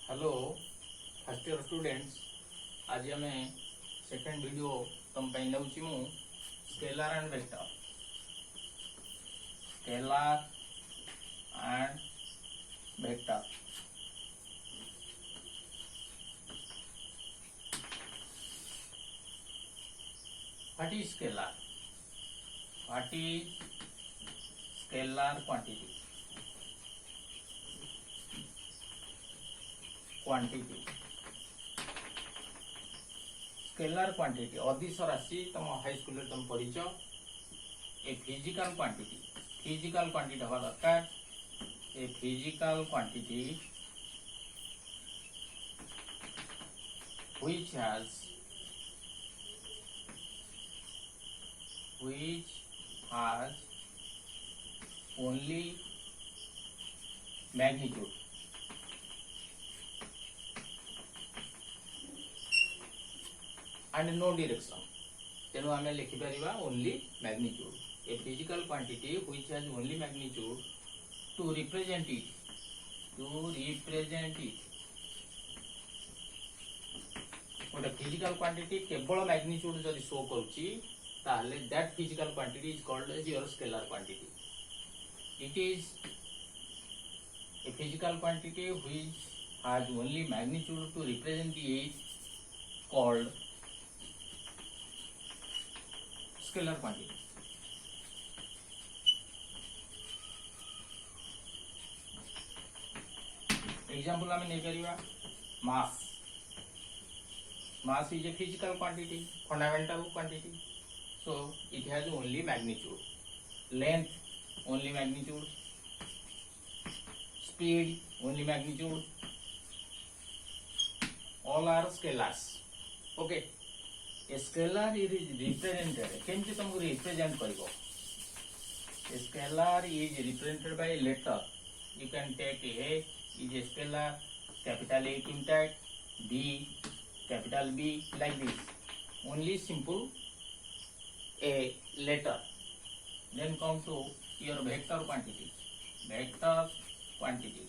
Hello first year students. आज आम second video तुम नौची मु scalar and vector. Scalar and vector what is scalar? What is scalar quantity? Quantity scalar quantity अदिश राशि तुम high school तुम पढ़ीच। ए फिजिकल क्वांटिटी हवा दरकार। A physical quantity which has only magnitude and no direction. तेणु आम लिखिपर only magnitude. A physical quantity which has only magnitude to represent it गोटे फिजिकल क्वांटिटी केवल मैग्नीट्यूड जदि शो करुच्ची ताहले that physical quantity is called as your scalar quantity. It is a physical quantity which has only magnitude to represent it called scalar quantity. Example आम नहीं करिवा mass. Mass is a physical quantity, fundamental quantity, so it has only magnitude. Length only magnitude, speed only magnitude, all are scalars. Okay, a scalar is represented केमती तुमको represent करिवो? A scalar is represented by a letter. You can take A is a scalar, capital A intact, B capital B, like this. Only simple a letter. Then come to your vector quantity. Vector quantity.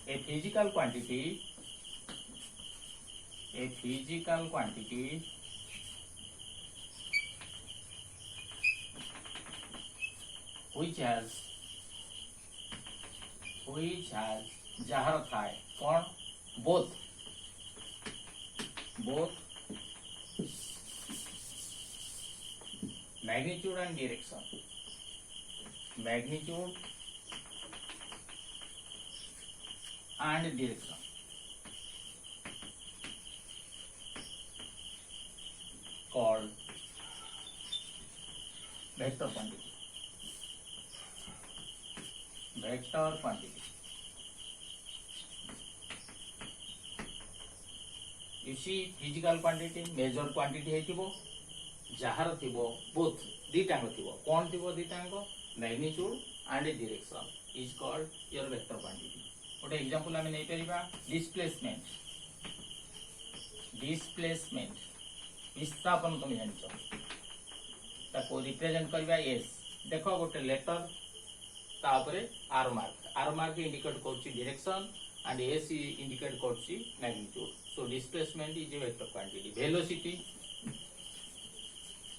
A physical quantity which has jar थाए कौन both magnitude and direction called vector quantity. You see physical quantity major quantity है थिबो jar थिबो both दीटांग थिबो कौन थिबो दीटांग magnitude and direction is called your vector quantity. गोटे example आमे नै परिबा displacement विस्थापन तुम जानछ ताको रिप्रेजेंट करबा s। देखो गोटे लेटर ता ऊपर आर मार्क इंडिकेट करछि डायरेक्शन and s इंडिकेट करछि magnitude. So displacement is a vector quantity.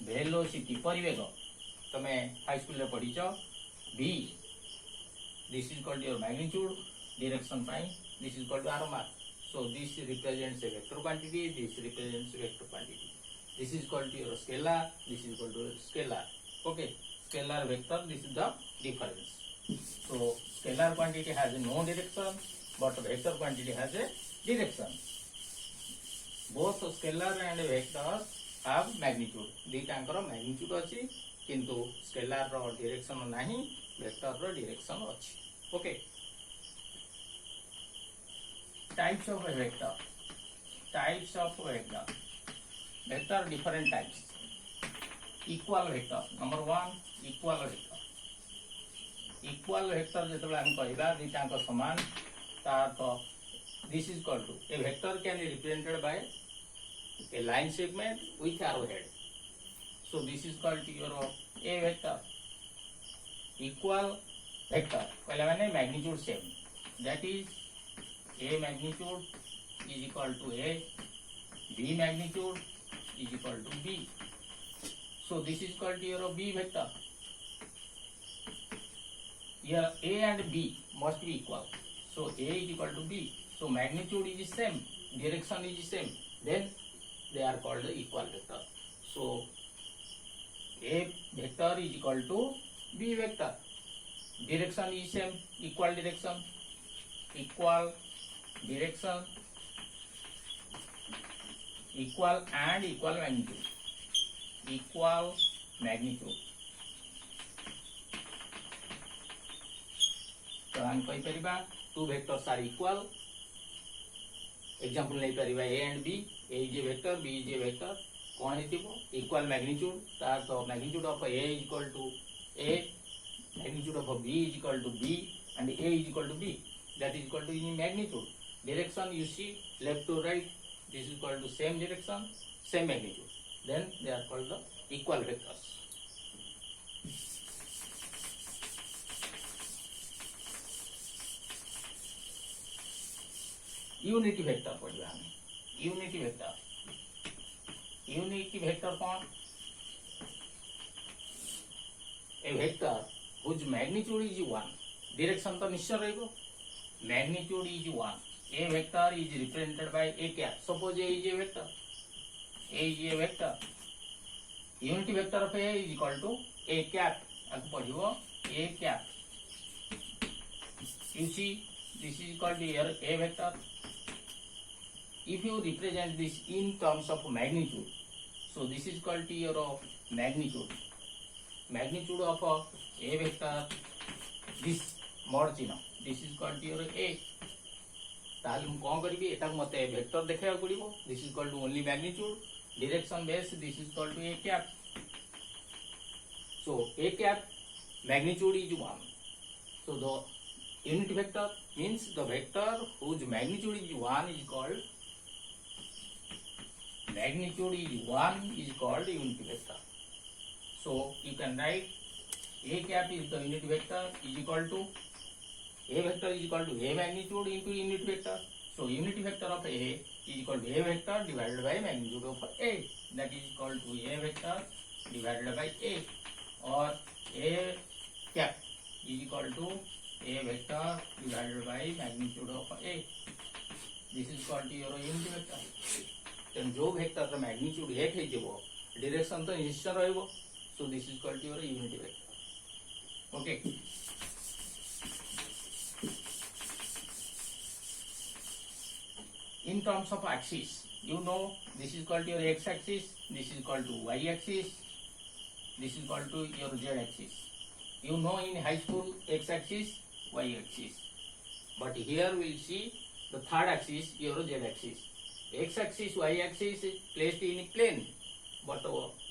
Velocity परिवेग तमे हाई स्कूल रे पढिछ v, this is called your magnitude, direction pi this is called r mark. So this represents a vector quantity, this represents a vector quantity. This is called your scalar, this is called your scalar. Okay, scalar vector, this is the difference. So scalar quantity has no direction but vector quantity has a direction. Both scalar and vector have magnitude. दीटांकर magnitude अछि किंतु scalar रो direction नाही, vector रो direction अछि। Okay, types of a vector. Vector different types. Equal vector number 1, equal vector जेतबे हम कहबा दीटांक समान ता तो this is called to a vector can be represented by a line segment with arrowhead. So this is called your A vector. Equal vector कहले माने magnitude same that is A magnitude is equal to A, B magnitude is equal to B. So this is equal to your B vector. Here A and B must be equal. So A is equal to B. So magnitude is the same, direction is the same. Then they are called the equal vector. So A vector is equal to B vector. Direction is same, equal direction, equal and equal magnitude. Equal magnitude. तो हम कही परिबा two vectors are equal. Example नहीं परिबा A and B. A is a vector, B is a vector. कौन है tipo? Equal magnitude. तो magnitude of A is equal to A. Magnitude of B is equal to B, and A is equal to B. That is equal to in magnitude. Direction you see left to right. This is equal to same direction, same magnitude. Then they are called the equal vectors. Unity vector पढ़िए हमें. Unity vector. Unity vector कौन? A vector whose magnitude is 1. Direction तो निश्चय रहेगा. Magnitude is 1. A vector is represented by A cap. Suppose A is a vector. A is a vector. Unity vector of A is equal to A cap. अब पढ़ियो A cap. You see, this is equal to here A vector. If you represent this in terms of magnitude, so this is equal to your magnitude. Magnitude of A vector, this mod चिन्ह, this is equal to your A. ताल हम कौन करिए एटा मते vector देखा पड़िबो. This is equal to only magnitude. Direction base, this is equal to A cap. So A cap magnitude is 1. So the unit vector means the vector whose magnitude is 1 is called unity vector. So you can write A cap is the unit vector is equal to A vector is equal to A magnitude into unit vector. So unit vector of A is equal to A vector divided by magnitude of A. That is equal to A vector divided by A, or A cap is equal to A vector divided by magnitude of A. This is equal to your unit vector. Then जो vector का magnitude 1 है जो direction तो निश्चय रहेगा. So this is equal to your unity vector. Okay. In terms of axis, you know this is equal to your x-axis, this is equal to y-axis, this is equal to your z-axis. You know in high school x-axis, y-axis. But here we will see the third axis, your z-axis. X-axis, y-axis is placed in a plane, but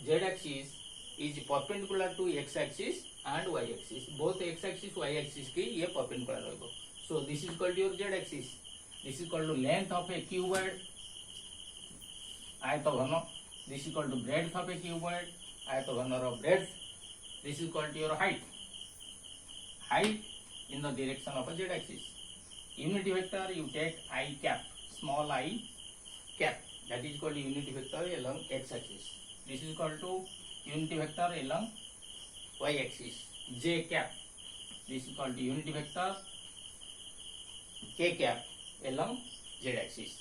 z-axis is perpendicular to x-axis and y-axis. Both x-axis, y-axis की ये perpendicular रहेगा. So this is called your z-axis. This is called to length of a cuboid. आयतघन. This is called to breadth of a cuboid. आयतघन row breadth. This is called to your height. Height in the direction of a z-axis. Unity vector you take I cap, small I cap. That is called unity vector along x-axis. This is called to unity vector along y-axis. J cap. This is called unity vector K cap along z-axis.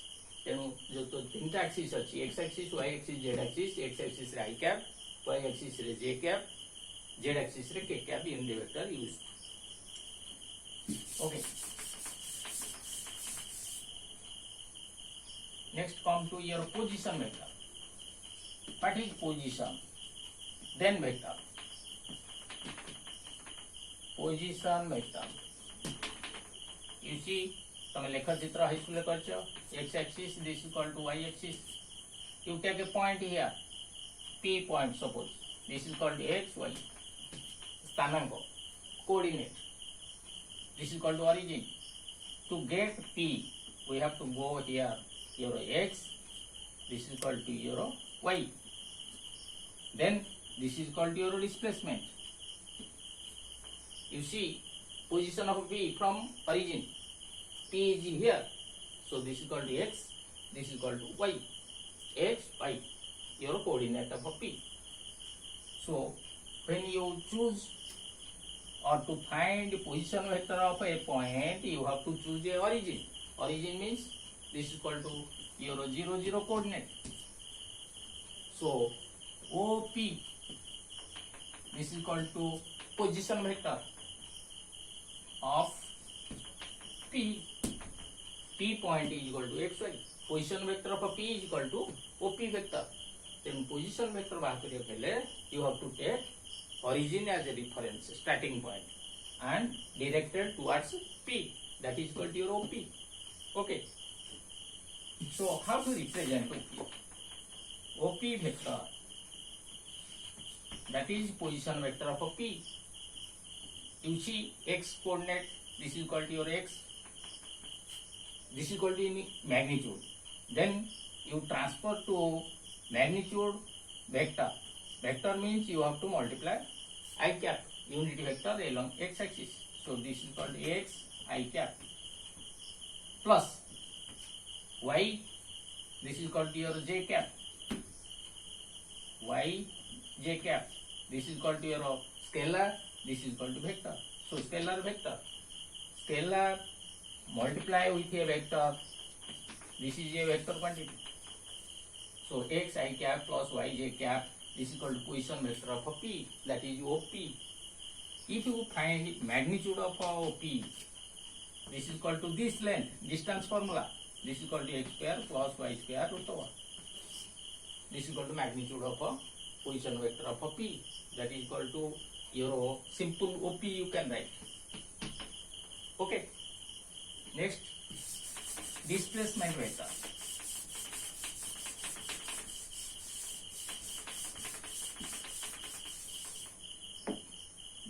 तेणु जो तो तीन axis अच्छी x-axis, y-axis, z-axis. x-axis रे I cap, y-axis रे J cap, z-axis रे K cap unity vector used. Okay. Next come to your position vector. What is position? Then vector. Position vector. You see, તમે લેખા ચિત્ર high school કરજો. X axis, this is equal to y axis. You take a point here, P point suppose. This is called x, y. Sthananko, coordinate. This is called to origin. To get P, we have to go here, your x. This is called to your y. Then this is called your displacement. You see, position of P from origin. P is here. So this is called X, this is called Y. X, Y, your coordinate of a P. So when you choose or to find position vector of a point, you have to choose a origin. Origin means this is called to your 0, 0 coordinate. So OP, this is called to position vector of P. P point is equal to XY. Position vector of a P is equal to OP vector. Then position vector बाहर करिए पहले you have to take origin as a reference, starting point, and directed towards P. That is equal to your OP. Okay. So how to represent OP? OP vector, that is position vector of a P. You see X coordinate, this is equal to your X. This is equal to in magnitude. Then you transfer to magnitude vector. Vector means you have to multiply I cap, unity vector along X axis. So this is called X I cap plus Y. This is called your J cap. Y J cap. This is called your scalar. This is called vector. So scalar vector. Scalar multiply with a vector. This is a vector quantity. So X I cap plus Y J cap. This is called position vector of a P. That is OP. If you find magnitude of a OP, this is called to this length, distance formula. This is called to X square plus Y square root over. This is called to magnitude of a position vector of a P. That is equal to your simple OP you can write. Okay. Next, displacement vector.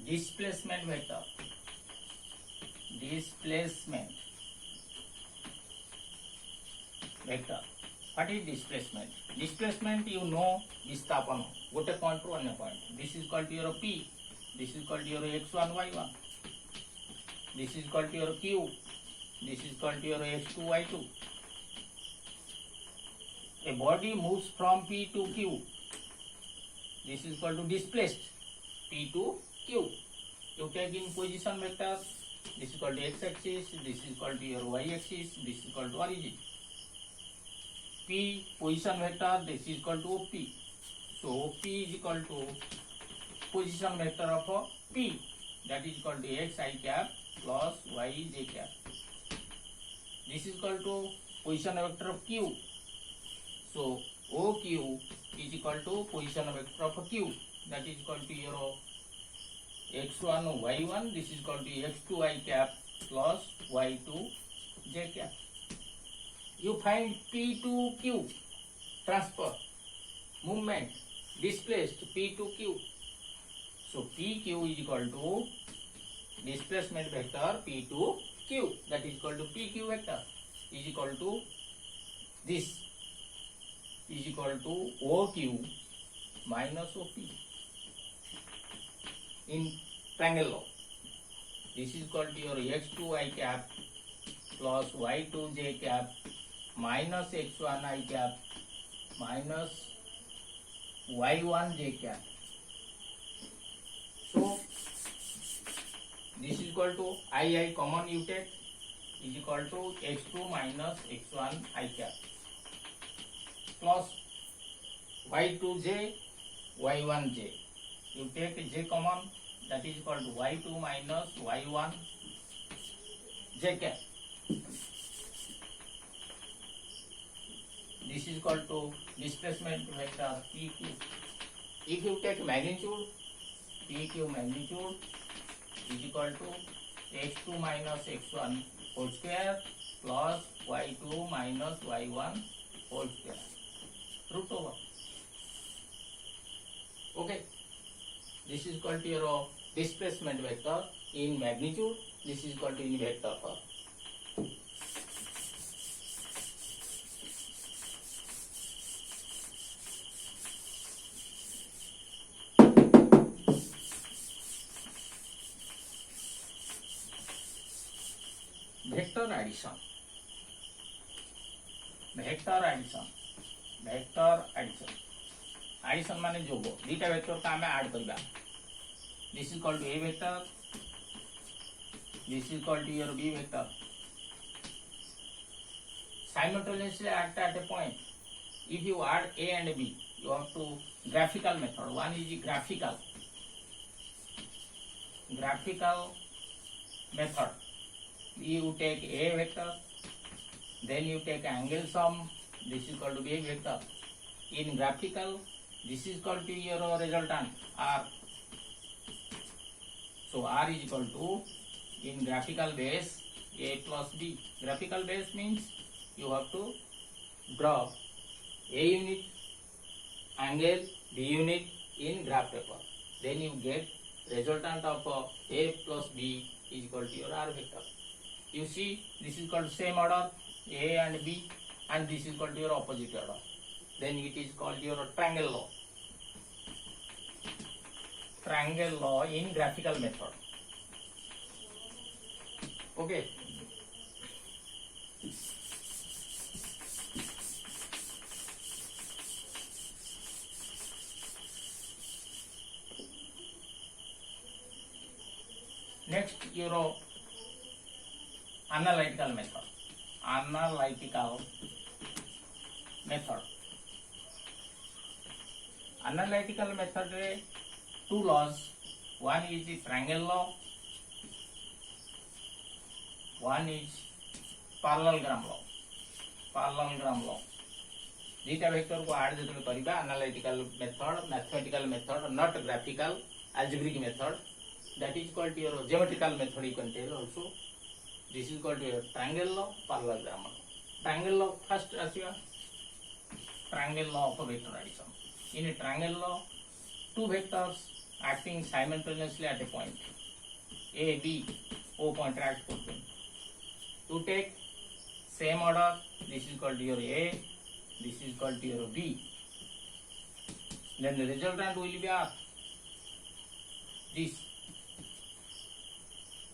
Displacement vector. Displacement vector. What is displacement? Displacement you know विस्थापन गोटे point रु अन्य point. This is called your P. This is called your x1 y1. This is called your q. This is called your x2 y2. A body moves from P to Q. This is called to displaced P to Q. You take in position vector. This is called x axis. This is called your y axis. This is called origin. P position vector. This is called to OP. So OP is equal to position vector of a P. That is called to x I cap plus y j cap. This is equal to position vector of Q. So OQ is equal to position vector of a Q. That is equal to your x1 y1. This is called to x2 I cap plus y2 j cap. You find P to Q, transfer, movement, displaced P to Q. So PQ is equal to displacement vector P to Q. That is equal to PQ vector is equal to this is equal to OQ minus OP in triangle law. This is equal to your x2 I cap plus y2 j cap minus x1 I cap minus y1 j cap. So this is equal to I common you take is equal to x2 minus x1 I cap plus y2j y1j. You take j common, that is equal to y2 minus y1 j cap. This is equal to displacement vector PQ. If you take magnitude, PQ magnitude is equal to x2 minus x1 whole square plus y2 minus y1 whole square root over. Okay. This is equal to your displacement vector in magnitude. This is equal to in vector form. vector addition. Vector addition. Vector addition. Addition माने जोग दीटा vector का आमे add करबा. This is called A vector. This is called your B vector. Simultaneously act at a point. If you add A and B, you have to graphical method. One is graphical method. You take A vector, then you take angle sum. This is called B vector. In graphical, this is called to your resultant R. So R is equal to, in graphical base, A plus B. Graphical base means you have to draw A unit, angle, B unit in graph paper. Then you get resultant of A plus B is equal to your R vector. You see, this is called same order, A and B, and this is called your opposite order. Then it is called your triangle law. Triangle law in graphical method. Okay. Next, your analytical method. Analytical method. Analytical method रे two laws. One is the triangle law. One is parallelogram law. Parallelogram law. दीटा vector को add जब करिबा analytical method, mathematical method, not graphical, algebraic method. That is called your geometrical method. You can tell also. This is called your triangle law, parallelogram law. Triangle law first asiba. Triangle law of vector addition. In a triangle law, two vectors acting simultaneously at a point. A, B, O point act point. You take same order. This is called your A. This is called your B. Then the resultant will be R. This.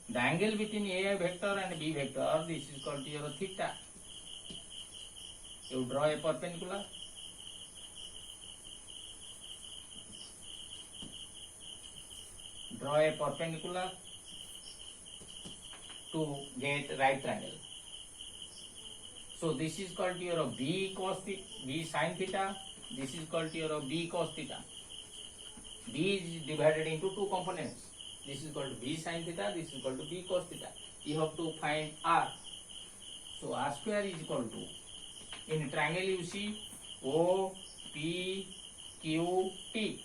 The angle between A vector and B vector, this is called your theta. You draw a perpendicular. Draw a perpendicular to get right triangle. So this is called your B cos theta, B sin theta. This is called your B cos theta. B is divided into two components. This is called B sin theta. This is called B cos theta. You have to find R. So R square is equal to, in triangle you see O, P, Q, T.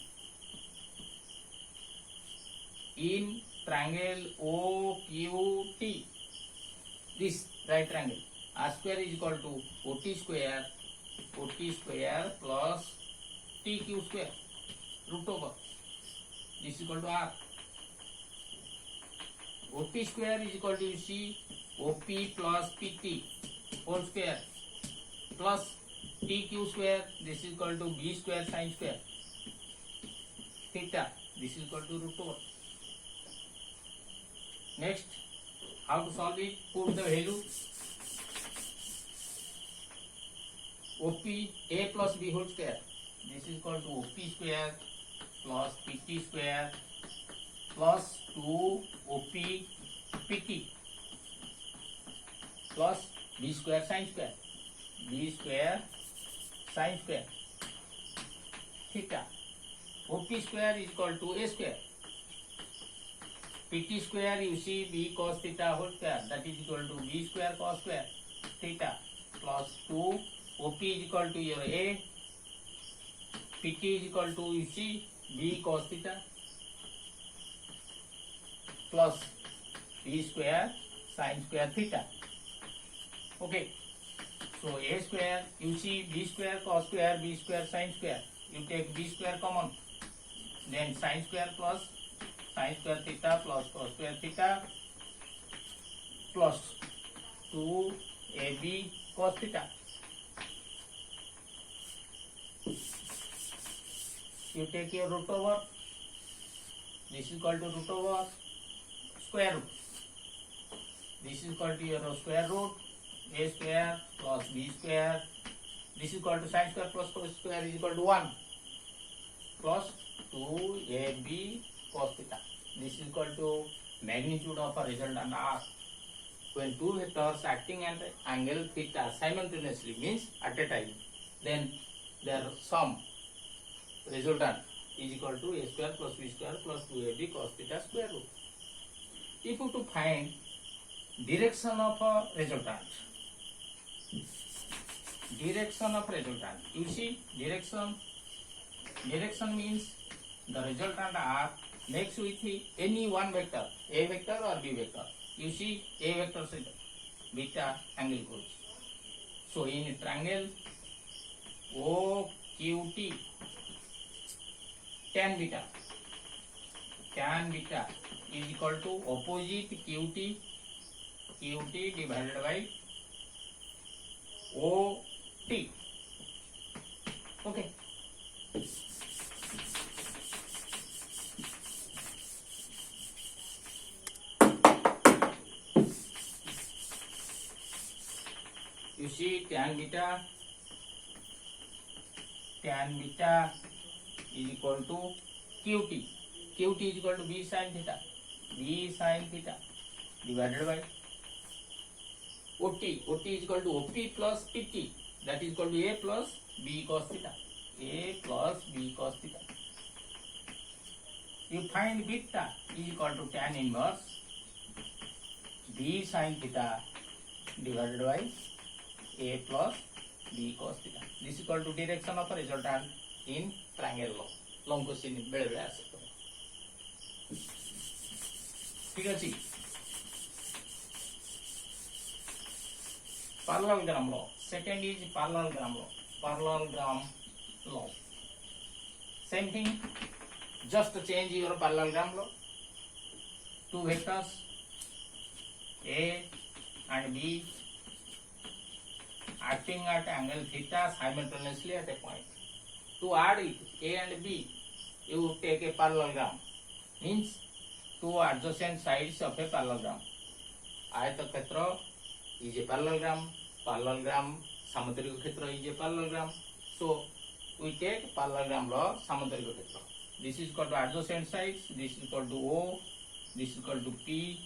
In triangle O, Q, T, this right triangle, R square is equal to OT square plus TQ square root over. This is equal to R. OT square is equal to, you see, OP plus PT whole square plus TQ square. This is equal to B square sin square theta. This is equal to root over. Next, how to solve it? Put the value OP A plus B whole square. This is equal to OP square plus PT square plus 2 OP PT plus B square sin square. B square sin square theta. OP square is equal to A square. PT square, you see, B cos theta whole square, that is equal to B square cos square theta plus 2 OP is equal to your A. PT is equal to, you see, B cos theta plus B square sin square theta. Okay. So A square, you see, B square cos square, B square sin square. You take B square common. Then sin square plus sin square theta plus cos square theta plus 2 AB cos theta. You take your root over. This is called to root over square root. This is equal to your square root a square plus b square. This is equal to sin square plus cos square is equal to 1 plus 2ab cos theta. This is equal to magnitude of a resultant R. When two vectors acting at angle theta simultaneously means at a time, then their sum resultant is equal to a square plus b square plus 2ab cos theta square root. If you to find direction of a resultant, you see direction means the resultant R makes with any one vector, a vector or b vector. You see a vector set beta angle goes. So in a triangle OQT, tan beta is equal to opposite QT divided by OT. Okay. You see tan beta is equal to QT. QT is equal to B sin theta divided by OT. OT is equal to OP plus PT, that is equal to A plus B cos theta. You find beta is equal to tan inverse B sin theta divided by A plus B cos theta. This is equal to direction of a resultant in triangle law. Long question बेले बेले आसे तो ठीक है जी. Parallelogram law. Second is parallelogram law. Same thing. Just change your parallelogram law. Two vectors A and B acting at angle theta simultaneously at a point. To add it, A and B, you take a parallelogram. Means two adjacent sides of a parallelogram. Ayatokhetra is a parallelogram. Samudraka khetra is a parallelogram. So we take parallelogram law Samudraka khetra. This is called adjacent sides. This is called O. This is called P.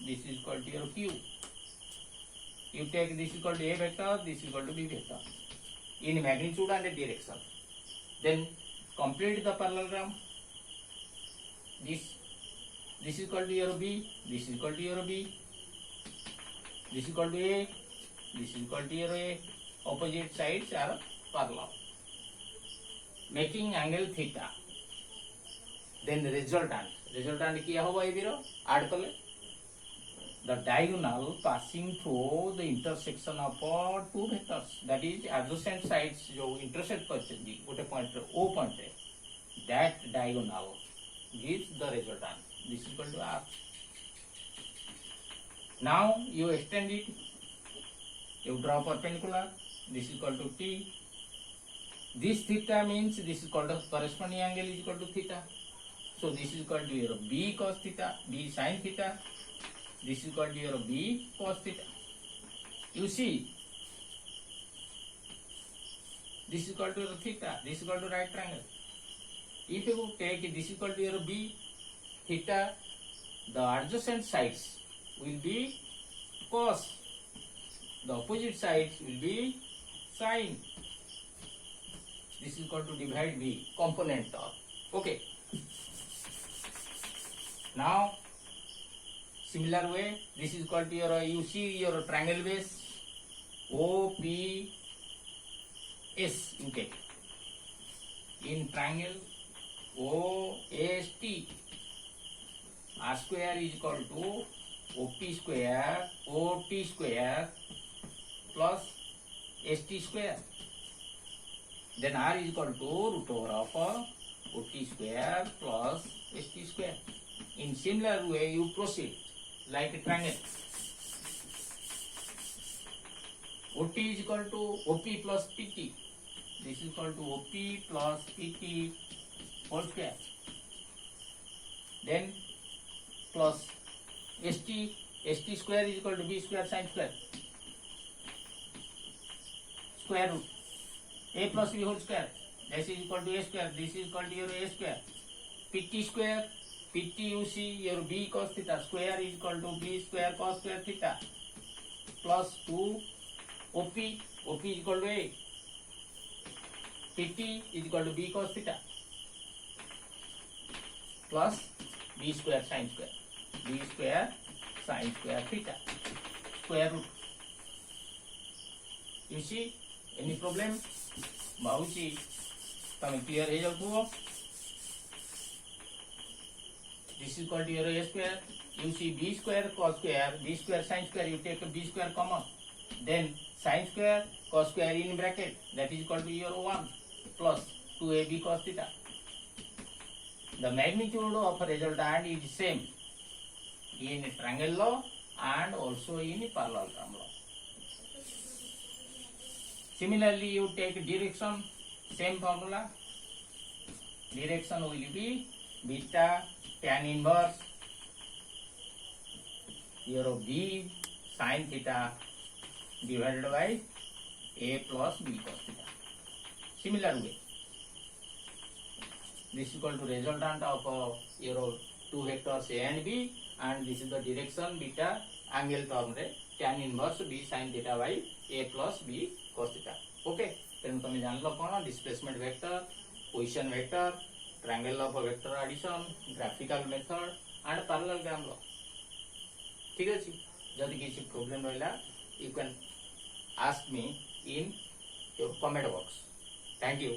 This is called your Q. You take this is equal to A vector, this is equal to B vector in magnitude and direction. Then complete the parallelogram. This is equal to your B, this is equal to your B, this is equal to A, this is equal to your A. Opposite sides are parallel, making angle theta. Then the resultant किया होगा ये बिरो add कर ले. The diagonal passing through the intersection of two vectors, that is adjacent sides जो intersect करते गोटे point O point रे, that diagonal gives the resultant. This is equal to R. Now you extend it, you draw perpendicular. This is equal to T. This theta means this is called the corresponding angle is equal to theta. So this is equal to your B cos theta, B sin theta. This is equal to your B cos theta. You see, this is equal to your theta, this is equal to right triangle. If you take this is equal to your B theta, the adjacent sides will be cos, the opposite sides will be sin. This is equal to divide B, component of. Okay. Now, similar way, this is equal to your, you see your triangle base, OPS you take. In triangle OST, R square is equal to OP square, OT square plus ST square. Then R is equal to root over of OT square plus ST square. In similar way, you proceed like a triangle. OT is equal to OP plus PT. This is equal to OP plus PT whole square. Then plus ST st square is equal to b square sin square square root a plus b whole square. This is equal to a square. This is equal to your a square. pt square. pt you see your b cos theta square is equal to b square cos square theta plus 2 op. op is equal to a. pt is equal to b cos theta plus b square sin square. b square sin square theta square root. You see any problem? भाऊची तमें clear हो जाओ. This is called your a square. You see b square cos square, b square sin square. You take a b square common. Then sin square cos square in bracket. That is equal to your 1 plus 2ab cos theta. The magnitude of resultant is same in triangle law and also in parallelogram law. Similarly, you take direction, same formula. Direction will be beta tan inverse your b sin theta divided by a plus b cos theta. Similar way, this is equal to resultant of your two vectors a and b, and this is the direction beta angle term re tan inverse b sin theta by a plus b cos theta. Okay, then तुम जान लो कौन displacement vector, position vector, triangle of vector addition, graphical method and parallelogram law. ठीक अछि. जदि किसी problem रहला you can ask me in your comment box. Thank you.